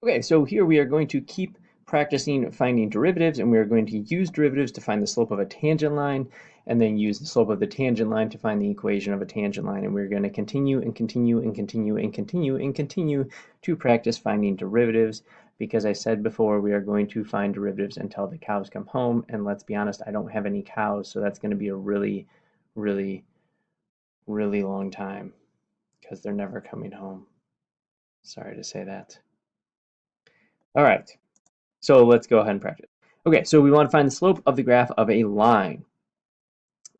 Okay, so here we are going to keep practicing finding derivatives, and we are going to use derivatives to find the slope of a tangent line, and then use the slope of the tangent line to find the equation of a tangent line. And we're going to continue and continue and continue and continue and continue to practice finding derivatives, because I said before we are going to find derivatives until the cows come home. And let's be honest, I don't have any cows, so that's going to be a really, really, really long time because they're never coming home. Sorry to say that. All right. So let's go ahead and practice. Okay, so we want to find the slope of the graph of a line.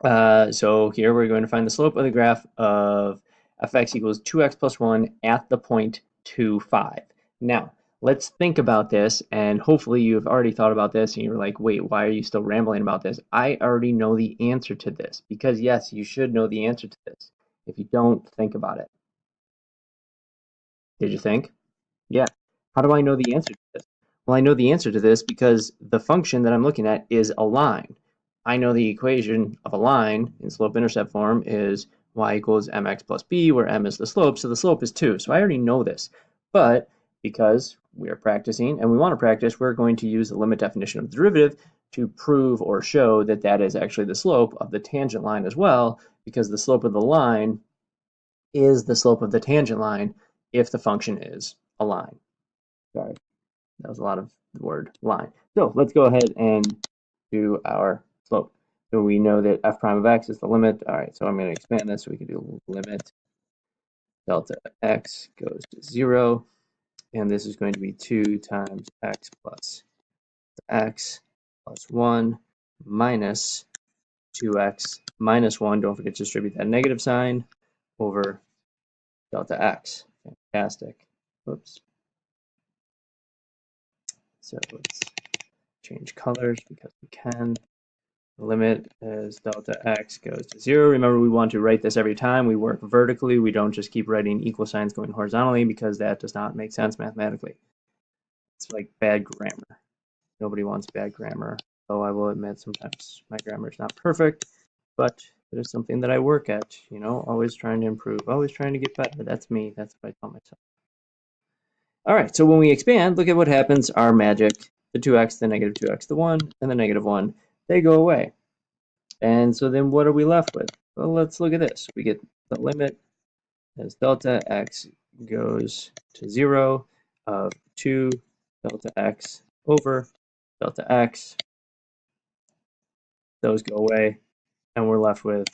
So here we're going to find the slope of the graph of fx equals 2x plus 1 at the point 2, 5. Now, let's think about this, and hopefully you've already thought about this, and you're like, wait, why are you still rambling about this? I already know the answer to this, because yes, you should know the answer to this. If you don't, think about it. Did you think? Yeah. How do I know the answer to this? Well, I know the answer to this because the function that I'm looking at is a line. I know the equation of a line in slope-intercept form is y equals mx plus b, where m is the slope, so the slope is 2. So I already know this. But because we are practicing and we want to practice, we're going to use the limit definition of the derivative to prove or show that that is actually the slope of the tangent line as well, because the slope of the line is the slope of the tangent line if the function is a line. Sorry, that was a lot of the word line. So let's go ahead and do our slope. So we know that f prime of x is the limit. All right, so I'm going to expand this so we can do limit delta x goes to 0. And this is going to be 2 times x plus 1 minus 2x minus 1. Don't forget to distribute that negative sign over delta x. Fantastic. Oops. So let's change colors because we can. The limit as delta x goes to 0. Remember, we want to write this every time we work vertically. We don't just keep writing equal signs going horizontally, because that does not make sense mathematically. It's like bad grammar. Nobody wants bad grammar, though I will admit sometimes my grammar is not perfect, but it is something that I work at, you know, always trying to improve, always trying to get better. That's me. That's what I tell myself. All right, so when we expand, look at what happens. Our magic, the 2x, the negative 2x, the 1, and the negative 1, they go away. And so then what are we left with? Well, let's look at this. We get the limit as delta x goes to 0 of 2 delta x over delta x. Those go away, and we're left with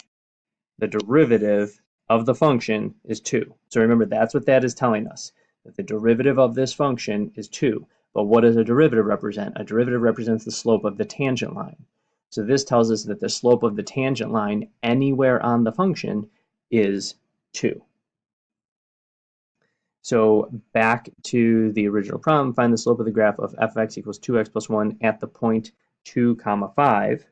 the derivative of the function is 2. So remember, that's what that is telling us, that the derivative of this function is 2. But what does a derivative represent? A derivative represents the slope of the tangent line. So this tells us that the slope of the tangent line anywhere on the function is 2. So back to the original problem, find the slope of the graph of fx equals 2x plus 1 at the point 2, 5.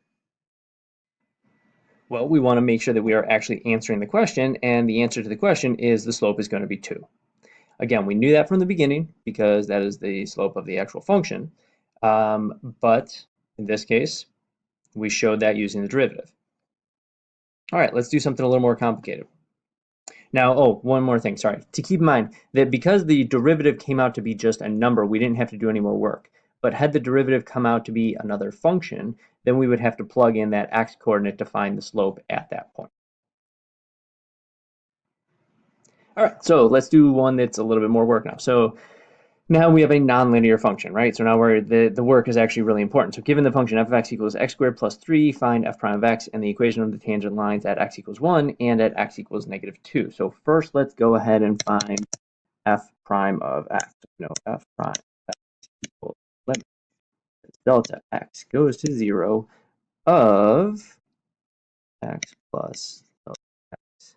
Well, we want to make sure that we are actually answering the question, and the answer to the question is the slope is going to be 2. Again, we knew that from the beginning because that is the slope of the actual function, but in this case, we showed that using the derivative. All right, let's do something a little more complicated. Now, oh, one more thing, sorry. To keep in mind that because the derivative came out to be just a number, we didn't have to do any more work. But had the derivative come out to be another function, then we would have to plug in that x coordinate to find the slope at that point. All right, so let's do one that's a little bit more work now. So now we have a nonlinear function, right? So now the work is actually really important. So given the function f of x equals x squared plus 3, find f prime of x and the equation of the tangent lines at x equals 1 and at x equals negative 2. So first, let's go ahead and find f prime of x. No, f prime of x equals limit delta x goes to 0 of x plus delta x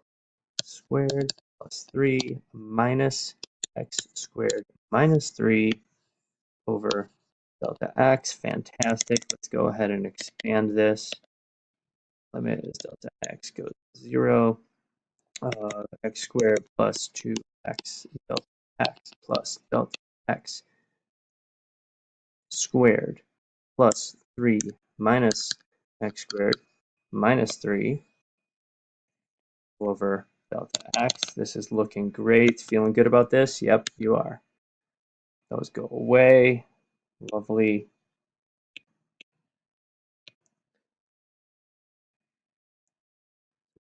squared plus 3 minus x squared minus 3 over delta x. Fantastic. Let's go ahead and expand this. Limit is delta x goes to 0. X squared plus 2x delta x plus delta x squared plus 3 minus x squared minus 3 over delta x. This is looking great. Feeling good about this? Yep, you are. Those go away. Lovely.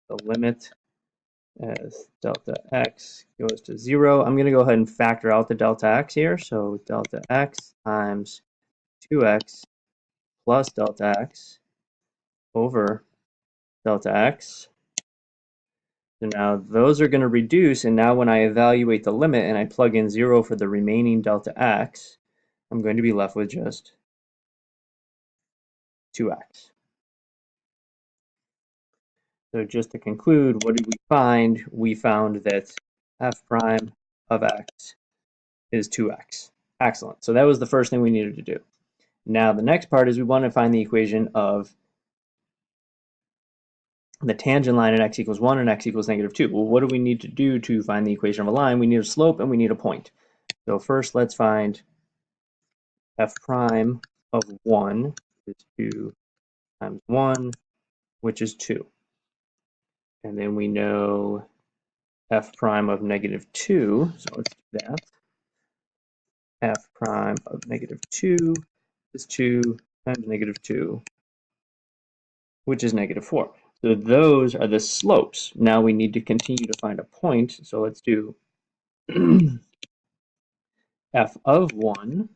The limit as delta x goes to 0. I'm going to go ahead and factor out the delta x here. So delta x times 2x plus delta x over delta x. So now those are going to reduce, and now when I evaluate the limit and I plug in 0 for the remaining delta x, I'm going to be left with just 2x. So just to conclude, what did we find? We found that f prime of x is 2x. Excellent. So that was the first thing we needed to do. Now the next part is we want to find the equation of the tangent line at x equals 1 and x equals negative 2. Well, what do we need to do to find the equation of a line? We need a slope and we need a point. So first let's find f prime of 1 is 2 times 1, which is 2. And then we know f prime of negative 2, so let's do that. F prime of negative 2 is 2 times negative 2, which is negative 4. So those are the slopes. Now we need to continue to find a point. So let's do f of 1,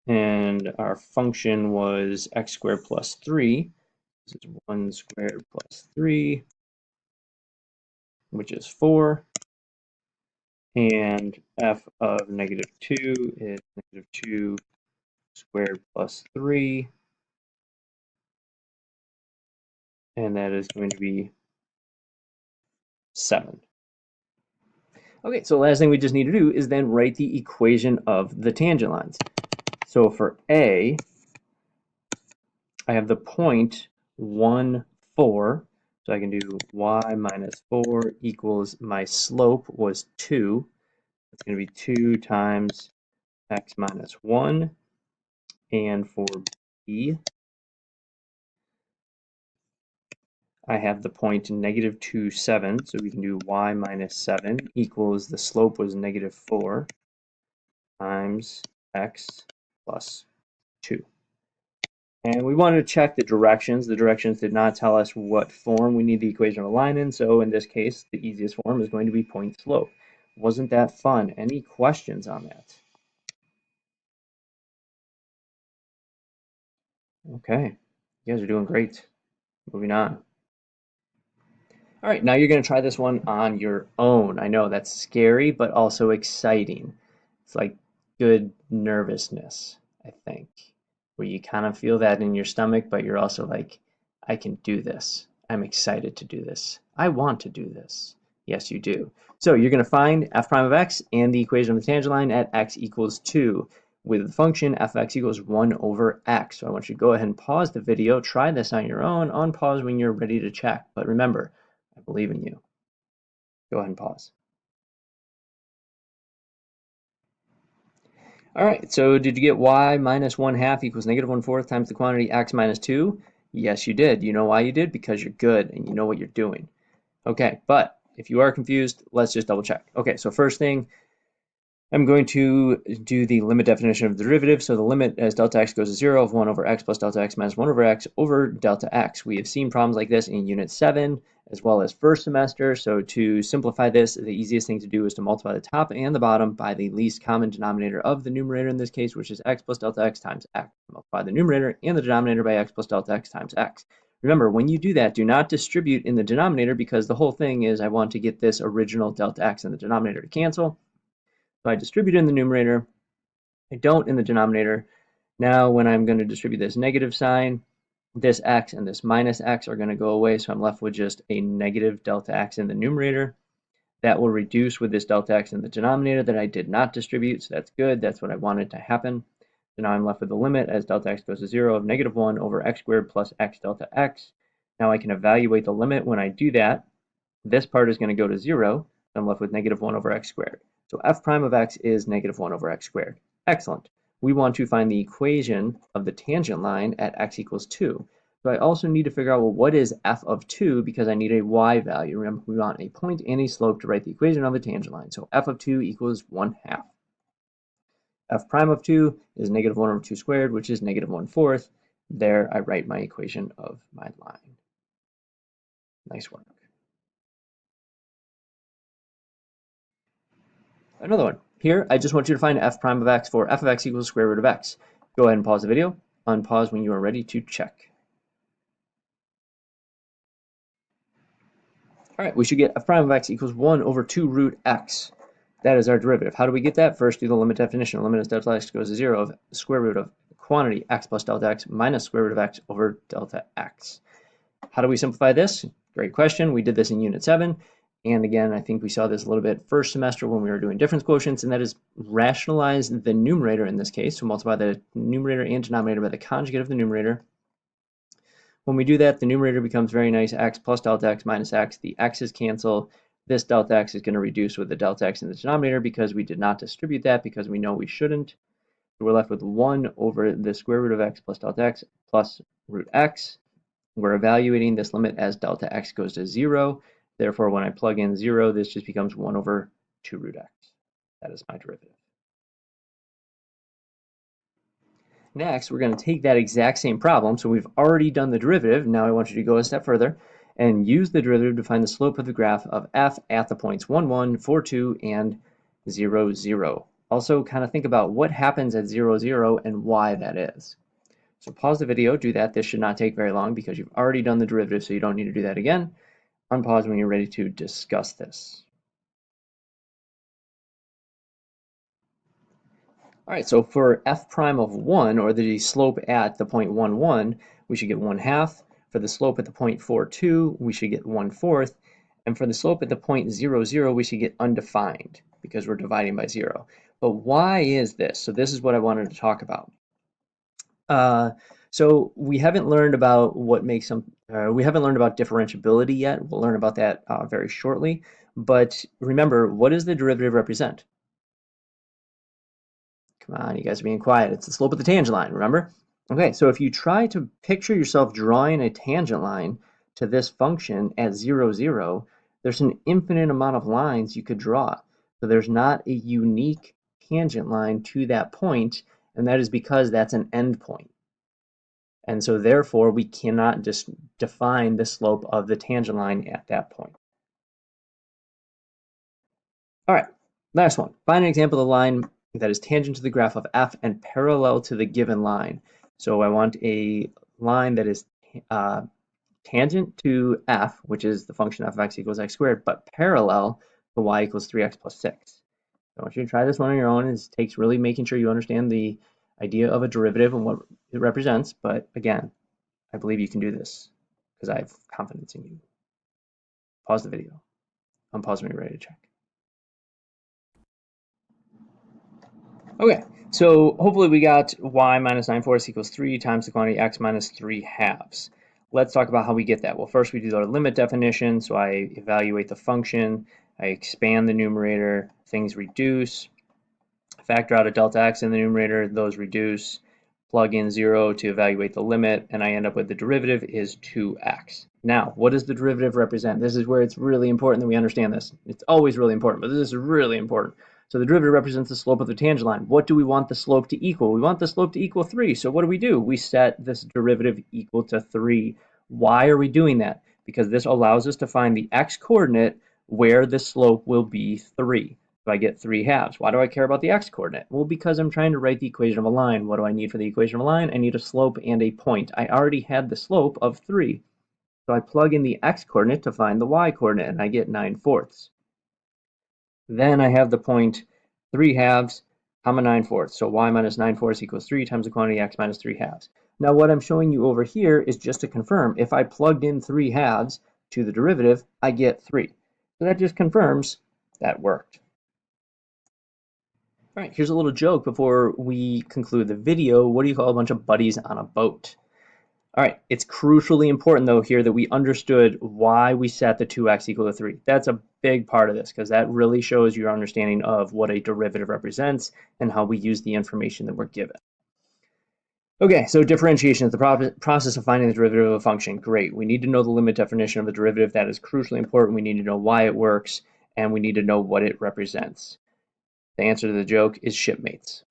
and our function was x squared plus 3. This is 1 squared plus 3, which is 4. And f of negative 2 is negative 2 squared plus 3. And that is going to be 7. Okay, so the last thing we just need to do is then write the equation of the tangent lines. So for A, I have the point 1, 4. So I can do y minus 4 equals my slope was 2. It's going to be 2 times x minus 1. And for B, I have the point negative 2, 7. So we can do y minus 7 equals the slope was negative 4 times x plus 2. And we wanted to check the directions. The directions did not tell us what form we need the equation of a line in. So in this case, the easiest form is going to be point slope. Wasn't that fun? Any questions on that? Okay, you guys are doing great. Moving on. All right, now you're going to try this one on your own. I know that's scary, but also exciting. It's like good nervousness, I think, where you kind of feel that in your stomach, but you're also like, I can do this. I'm excited to do this. I want to do this. Yes, you do. So you're going to find f prime of x and the equation of the tangent line at x equals 2 with the function f(x) equals 1 over x. So I want you to go ahead and pause the video, try this on your own, unpause when you're ready to check. But remember, I believe in you. Go ahead and pause. All right, so did you get y minus 1/2 equals negative 1/4 times the quantity x minus 2? Yes, you did. You know why you did? Because you're good and you know what you're doing. Okay, but if you are confused, let's just double check. Okay, so first thing, I'm going to do the limit definition of the derivative. So the limit as delta x goes to 0 of 1 over x plus delta x minus 1 over x over delta x. We have seen problems like this in Unit 7 as well as first semester. So to simplify this, the easiest thing to do is to multiply the top and the bottom by the least common denominator of the numerator in this case, which is x plus delta x times x. Multiply the numerator and the denominator by x plus delta x times x. Remember, when you do that, do not distribute in the denominator because the whole thing is I want to get this original delta x in the denominator to cancel. So I distribute in the numerator, I don't in the denominator. Now when I'm going to distribute this negative sign, this x and this minus x are going to go away, so I'm left with just a negative delta x in the numerator. That will reduce with this delta x in the denominator that I did not distribute, so that's good. That's what I wanted to happen. So now I'm left with the limit as delta x goes to 0 of negative 1 over x squared plus x delta x. Now I can evaluate the limit. When I do that, this part is going to go to 0. So I'm left with negative 1 over x squared. So f prime of x is negative 1 over x squared. Excellent. We want to find the equation of the tangent line at x equals 2. So I also need to figure out, well, what is f of 2 because I need a y value. Remember, we want a point and a slope to write the equation of a tangent line. So f of 2 equals 1/2. f prime of 2 is negative 1 over 2 squared, which is negative 1/4. There I write my equation of my line. Nice work. Another one. Here, I just want you to find f prime of x for f of x equals the square root of x. Go ahead and pause the video. Unpause when you are ready to check. All right, we should get f prime of x equals 1 over 2 root x. That is our derivative. How do we get that? First, do the limit definition. Limit as delta x goes to 0 of the square root of quantity x plus delta x minus square root of x over delta x. How do we simplify this? Great question. We did this in Unit 7. And again, I think we saw this a little bit first semester when we were doing difference quotients, and that is rationalize the numerator in this case. So multiply the numerator and denominator by the conjugate of the numerator. When we do that, the numerator becomes very nice, x plus delta x minus x. The x's cancel. This delta x is going to reduce with the delta x in the denominator because we did not distribute that because we know we shouldn't. So we're left with 1 over the square root of x plus delta x plus root x. We're evaluating this limit as delta x goes to 0. Therefore, when I plug in 0, this just becomes 1 over 2 root x. That is my derivative. Next, we're going to take that exact same problem. So we've already done the derivative. Now I want you to go a step further and use the derivative to find the slope of the graph of f at the points 1, 1, 4, 2, and 0, 0. Also, kind of think about what happens at 0, 0 and why that is. So pause the video, do that. This should not take very long because you've already done the derivative, so you don't need to do that again. Unpause when you're ready to discuss this. All right, so for f prime of 1, or the slope at the point 1, 1, we should get 1/2. For the slope at the point 4, 2, we should get 1/4. And for the slope at the point 0, 0, we should get undefined because we're dividing by 0. But why is this? So this is what I wanted to talk about. So we haven't learned about what makes some. We haven't learned about differentiability yet. We'll learn about that very shortly. But remember, what does the derivative represent? Come on, you guys are being quiet. It's the slope of the tangent line, remember? Okay, so if you try to picture yourself drawing a tangent line to this function at 0, 0, there's an infinite amount of lines you could draw. So there's not a unique tangent line to that point, and that is because that's an endpoint. And so therefore, we cannot just define the slope of the tangent line at that point. All right, last one. Find an example of the line that is tangent to the graph of f and parallel to the given line. So I want a line that is tangent to f, which is the function f of x equals x squared, but parallel to y equals 3x plus 6. I want you to try this one on your own. It takes really making sure you understand the idea of a derivative and what it represents. But again, I believe you can do this because I have confidence in you. Pause the video. Unpause when you're ready to check. Okay, so hopefully we got y minus 9/4 equals 3 times the quantity x minus 3/2. Let's talk about how we get that. Well, first we do our limit definition. So I evaluate the function. I expand the numerator. Things reduce. Factor out a delta x in the numerator. Those reduce. Plug in 0 to evaluate the limit, and I end up with the derivative is 2x. Now, what does the derivative represent? This is where it's really important that we understand this. It's always really important, but this is really important. So the derivative represents the slope of the tangent line. What do we want the slope to equal? We want the slope to equal 3. So what do? We set this derivative equal to 3. Why are we doing that? Because this allows us to find the x-coordinate where the slope will be 3. So I get 3/2. Why do I care about the x-coordinate? Well, because I'm trying to write the equation of a line. What do I need for the equation of a line? I need a slope and a point. I already had the slope of 3. So I plug in the x-coordinate to find the y-coordinate, and I get 9/4. Then I have the point 3/2, 9/4. So y minus 9/4 equals 3 times the quantity x minus 3/2. Now what I'm showing you over here is just to confirm. If I plugged in 3/2 to the derivative, I get 3. So that just confirms that worked. All right, here's a little joke before we conclude the video. What do you call a bunch of buddies on a boat? All right, it's crucially important though here that we understood why we set the 2x equal to 3. That's a big part of this because that really shows your understanding of what a derivative represents and how we use the information that we're given. Okay, so differentiation is the process of finding the derivative of a function. Great, we need to know the limit definition of a derivative. That is crucially important. We need to know why it works, and we need to know what it represents. The answer to the joke is shipmates.